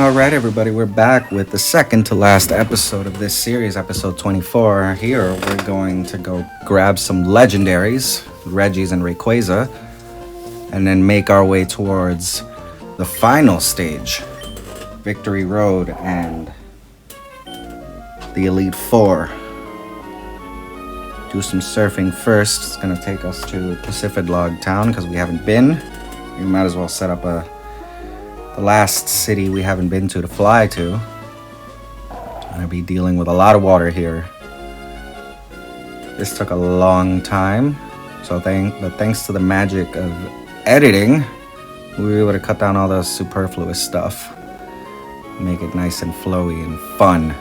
Alright, everybody, we're back with the second to last episode of this series, episode 24. Here, we're going to go grab some legendaries, Regis and Rayquaza, and then make our way towards the final stage, Victory Road and the Elite Four. Do some surfing first. It's going to take us to Pacific Log Town because we haven't been. We might as well set up the last city we haven't been to fly to. I'm gonna be dealing with a lot of water here. This took a long time, but thanks to the magic of editing, we were able to cut down all the superfluous stuff, make it nice and flowy and fun.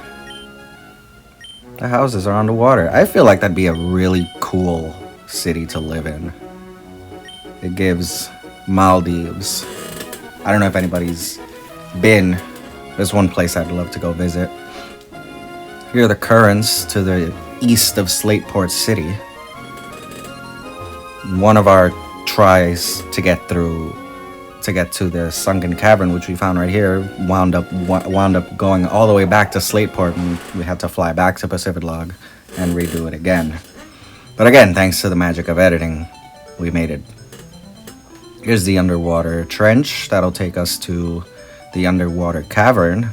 The houses are underwater. I feel like that'd be a really cool city to live in. It gives Maldives. I don't know if anybody's been. There's one place I'd love to go visit. Here are the currents to the east of Slateport City. One of our tries to get to the sunken cavern, which we found right here, wound up going all the way back to Slateport, and we had to fly back to Pacific Log and redo it again. But again, thanks to the magic of editing, we made it. Here's the underwater trench. That'll take us to the underwater cavern.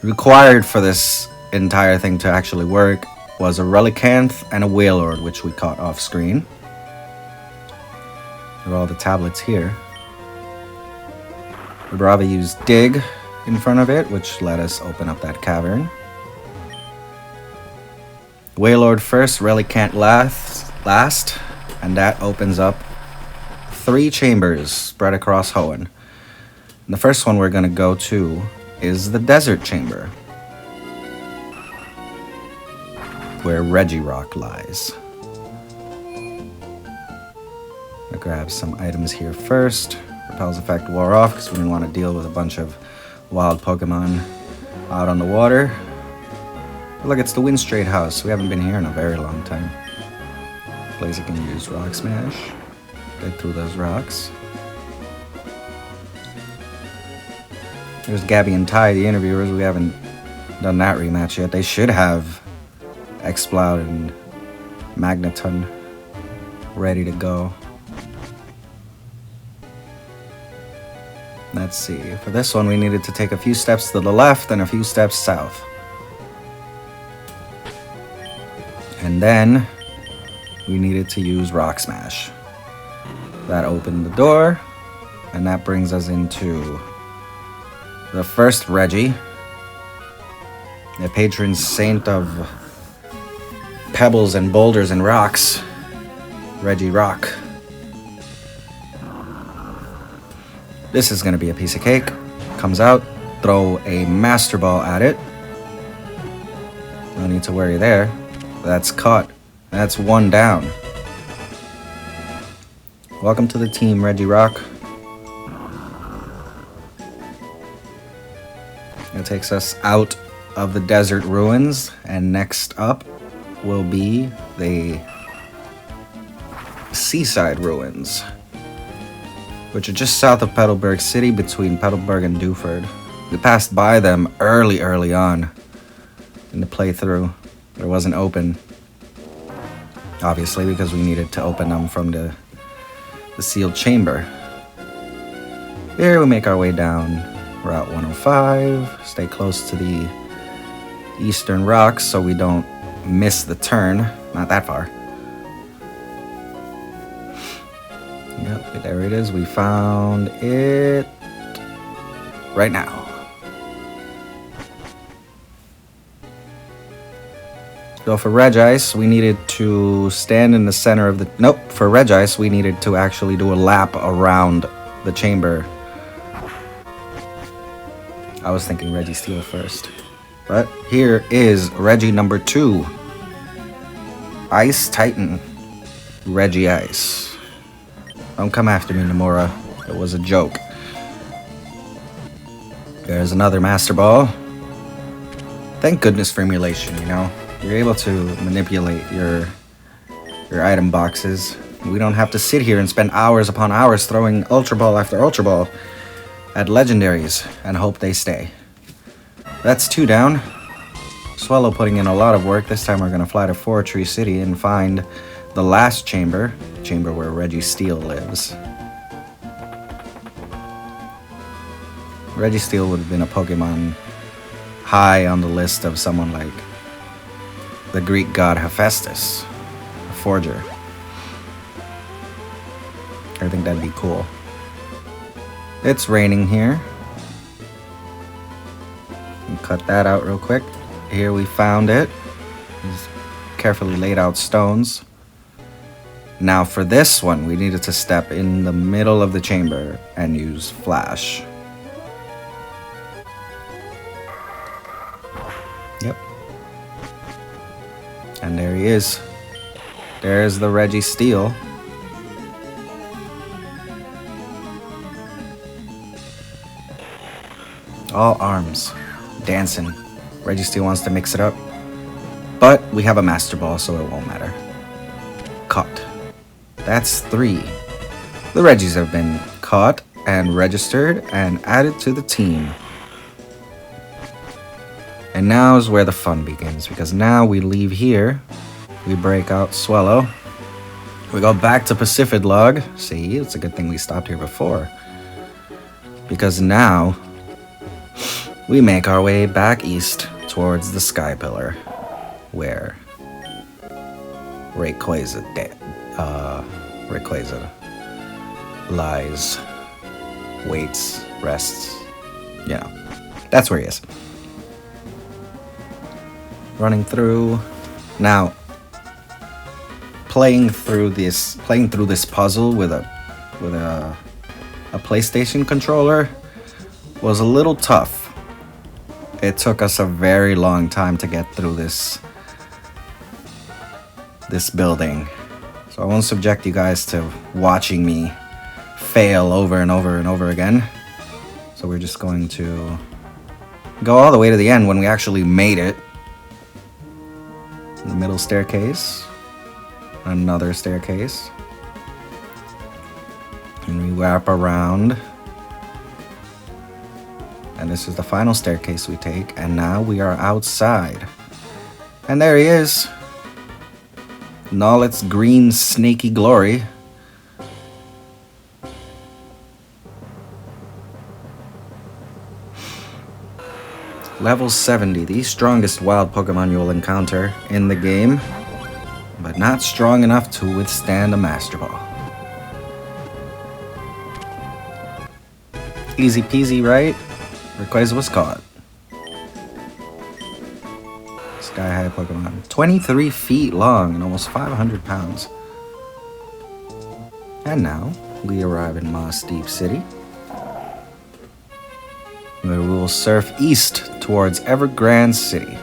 Required for this entire thing to actually work was a Relicanth and a Wailord, which we caught off screen. There are all the tablets here. We'd rather use Dig in front of it, which let us open up that cavern. Wailord first, Relicanth last, and that opens up 3 chambers spread across Hoenn. The first one we're going to go to is the Desert Chamber, where Regirock lies. I'll grab some items here first. Repel's effect wore off because we didn't want to deal with a bunch of wild Pokemon out on the water. But look, it's the Windstraight House. We haven't been here in a very long time. Place you can use Rock Smash. Get through those rocks. There's Gabby and Ty, the interviewers. We haven't done that rematch yet. They should have Exploud and Magneton ready to go. Let's see. For this one, we needed to take a few steps to the left and a few steps south. And then we needed to use Rock Smash. That opened the door, and that brings us into the first Regi, the patron saint of pebbles and boulders and rocks, Regirock. This is going to be a piece of cake. Comes out, throw a Master Ball at it. No need to worry there. That's caught. That's one down. Welcome to the team, Regirock. It takes us out of the desert ruins, and next up will be the seaside ruins, which are just south of Petalburg City, between Petalburg and Dewford. We passed by them early on in the playthrough. It wasn't open, obviously, because we needed to open them from the sealed chamber. Here we make our way down Route 105, stay close to the eastern rocks so we don't miss the turn. Not that far. Yep, there it is. We found it right now. So for Regice, we needed to stand in the center of the... Nope, for Regice, we needed to actually do a lap around the chamber. I was thinking Registeel first. But here is Regi number 2. Ice Titan. Regice. Don't come after me, Nomura. It was a joke. There's another Master Ball. Thank goodness for emulation, you know? You're able to manipulate your item boxes. We don't have to sit here and spend hours upon hours throwing Ultra Ball after Ultra Ball. at legendaries and hope they stay. That's 2 down. Swellow putting in a lot of work. This time we're gonna fly to Fortree City and find the last chamber where Registeel lives. Registeel would have been a Pokemon high on the list of someone like the Greek god Hephaestus, a forger. I think that'd be cool. It's raining here. Cut that out real quick. Here we found it. These carefully laid out stones. Now for this one, we needed to step in the middle of the chamber and use Flash. Yep. And there he is. There's the Registeel. All arms. Dancing. Registeel wants to mix it up. But we have a Master Ball, so it won't matter. Caught. That's 3. The Reggies have been caught and registered and added to the team. And now is where the fun begins, because now we leave here. We break out Swellow. We go back to Pacific Log. See, it's a good thing we stopped here before. Because now we make our way back east towards the Sky Pillar, where Rayquaza lies, waits, rests. You know, that's where he is. Running through. Now, playing through this puzzle with a PlayStation controller was a little tough. It took us a very long time to get through this building. So I won't subject you guys to watching me fail over and over and over again. So we're just going to go all the way to the end when we actually made it. The middle staircase. Another staircase. And we wrap around. And this is the final staircase we take. And now we are outside. And there he is. In all its green snaky glory. Level 70, the strongest wild Pokemon you will encounter in the game, but not strong enough to withstand a Master Ball. Easy peasy, right? Rayquaza was caught. Sky-high Pokemon. 23 feet long and almost 500 pounds. And now, we arrive in Moss Deep City, where we will surf east towards Evergrande City,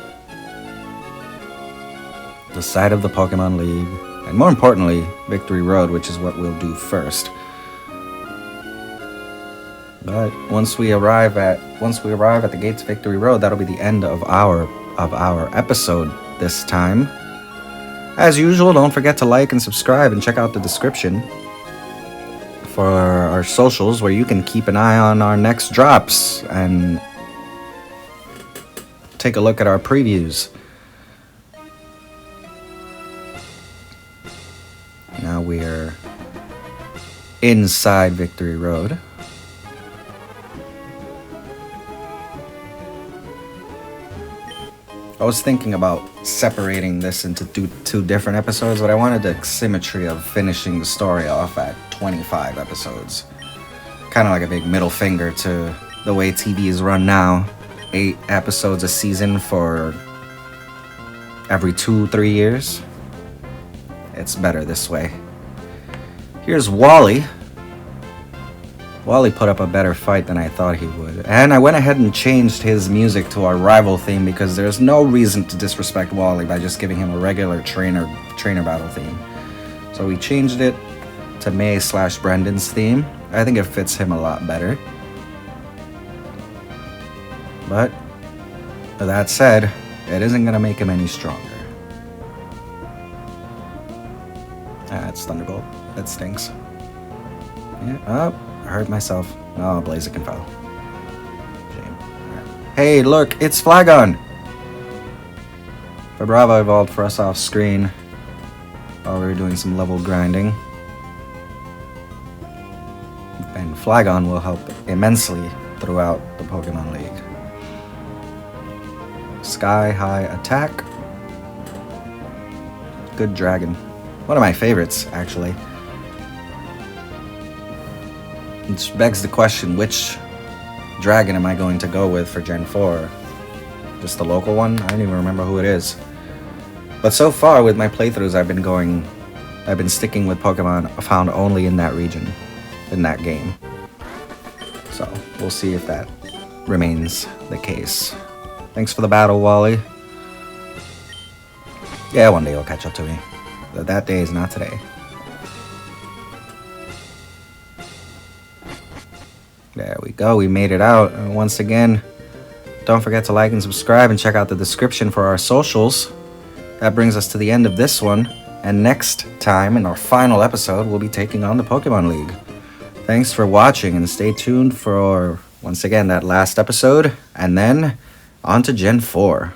the site of the Pokémon League, and more importantly, Victory Road, which is what we'll do first. But once we arrive at the gates of Victory Road, that'll be the end of our episode this time. As usual, don't forget to like and subscribe and check out the description for our socials, where you can keep an eye on our next drops and take a look at our previews. Now we're inside Victory Road. I was thinking about separating this into two different episodes, but I wanted the symmetry of finishing the story off at 25 episodes. Kind of like a big middle finger to the way TV is run now. 8 episodes a season for every 2-3 years. It's better this way. Here's Wally. Wally put up a better fight than I thought he would. And I went ahead and changed his music to our rival theme because there's no reason to disrespect Wally by just giving him a regular trainer battle theme. So we changed it to May/Brendan's theme. I think it fits him a lot better. But with that said, it isn't going to make him any stronger. That's Thunderbolt. That stinks. Yeah, oh, I hurt myself. Oh, Blaziken fell. Hey, look, it's Flagon! Vibrava evolved for us off screen while we were doing some level grinding. And Flagon will help immensely throughout the Pokémon League. Sky High Attack. Good dragon. One of my favorites, actually. Which begs the question, which dragon am I going to go with for Gen 4? Just the local one? I don't even remember who it is. But so far with my playthroughs, I've been sticking with Pokemon found only in that region, in that game. So we'll see if that remains the case. Thanks for the battle, Wally. Yeah, one day you'll catch up to me. But that day is not today. There we go, we made it out. And once again, don't forget to like and subscribe and check out the description for our socials. That brings us to the end of this one. And next time, in our final episode, we'll be taking on the Pokemon League. Thanks for watching and stay tuned for, once again, that last episode. And then, on to Gen 4.